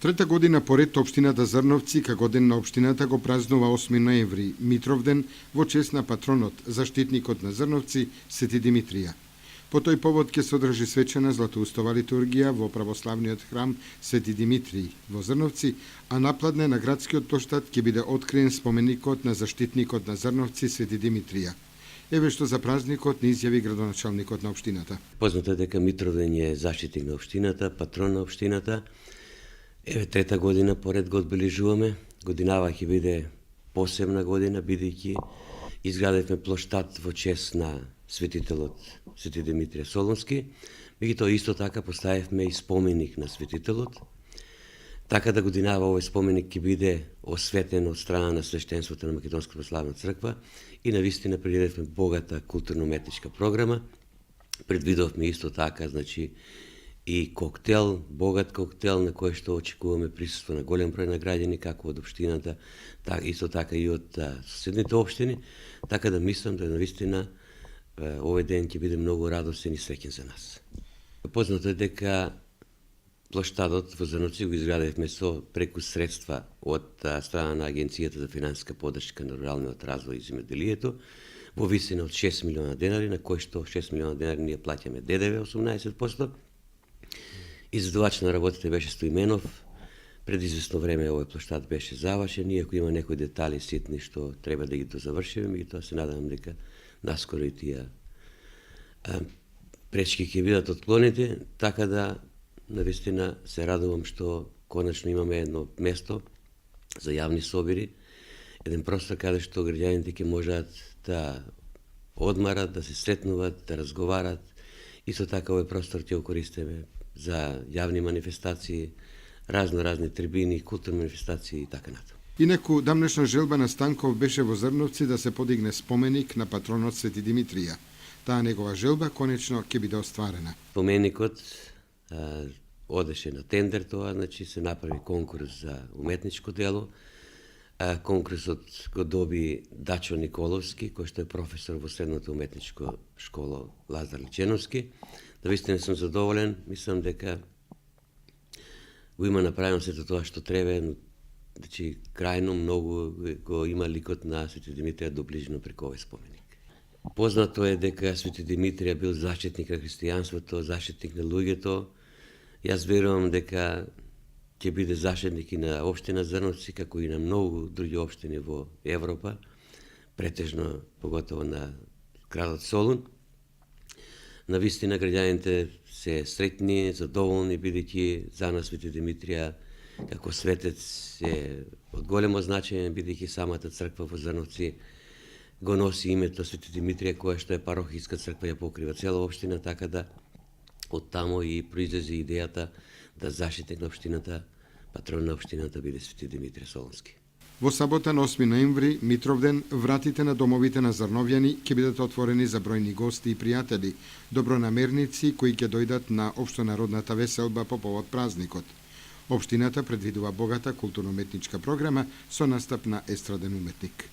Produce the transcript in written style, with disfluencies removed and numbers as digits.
Трета година поред општината Зрновци како ден на општината го празнува 8 ноември, Митровден, во чест на патронот, заштитникот на Зрновци, Свети Димитрија. По тој повод ќе се одржи свечена златоустова литургија во православниот храм Свети Димитрий во Зрновци, а напладне на градскиот плоштад ќе биде откриен споменикот на заштитникот на Зрновци Свети Димитрија. Еве што за празникот ни изјави градоначалникот на општината. Познато е дека Митровден е заштитник на општината, патрон на општината. Еве трета година поред го одбележуваме. Годинава ќе биде посебна година, бидејќи изградивме плоштад во чест на светителот Свети Димитрија Солунски. Меѓутоа исто така поставивме и споменик на светителот. Така да годинава овој споменик ќе биде осветен од страна на свештенството на Македонска православна црква и навистина предвидевме богата културно-уметничка програма. Предвидовме исто така, и коктел, богат коктел на кој што очекуваме присуство на голем број на граѓани како од општината, исто така и од соседните општини, така да мислам да навистина овој ден ќе биде многу радосен и среќен за нас. Познато е дека плоштадот во Зрновци го изградивме со преку средства од страна на Агенцијата за финансиска поддршка на руралниот развој и земјоделието во висина од 6 милиона денари, на кој што 6 милиона денари ние плаќаме ДДВ 18%. Изведувач на работите беше Стоименов. Пред известно време овој плоштад беше завршен, иако има некои детали ситни што треба да ги дозавршиме, меѓутоа се надевам дека наскоро и тие пречки ќе бидат отклонети, така да навистина се радувам што конечно имаме едно место за јавни собири, еден простор каде што граѓаните ќе можат да одмарат, да се сретнуваат, да разговарат. Исто така овој простор ќе го користиме за јавни манифестации, разни трибини, културни манифестации и така натаму. Инаку, дамнешна желба на Станков беше во Зрновци да се подигне споменик на патронот Свети Димитрија. Таа негова желба конечно ќе биде остварена. Споменикот одеше на тендер тоа, се направи конкурс за уметничко дело. Конкурсот го доби Дачо Николовски, кој што е професор во средната уметничко школа Лазар Личеновски. Навистина сум задоволен, мислам дека го има направено сето тоа што треба, крајно многу го има ликот на Свети Димитрија доближено преку овој споменик. Познато е дека Свети Димитрија бил заштитник на христијанството, заштитник на луѓето. Јас верувам дека ќе биде заштитник и на општина Зрновци, како и на многу други општини во Европа, претежно поготово на градот Солун. Навистина граѓаните се среќни, задоволни, бидејќи за нас Свети Димитрија како светец е од големо значење, бидејќи самата црква во Зрновци го носи името Свети Димитрија, која што е парохиска црква, ја покрива цела општина, така да од тамо и произлезе идејата да заштитник на општината, патрон на општината биде Свети Димитрија Солунски. Во сабота на 8 ноември, Митровден, вратите на домовите на Зрновјани ќе бидат отворени за бројни гости и пријатели, добронамерници кои ќе дојдат на општонародната веселба по повод празникот. Општината предвидува богата културно-уметничка програма со настап на естраден уметник.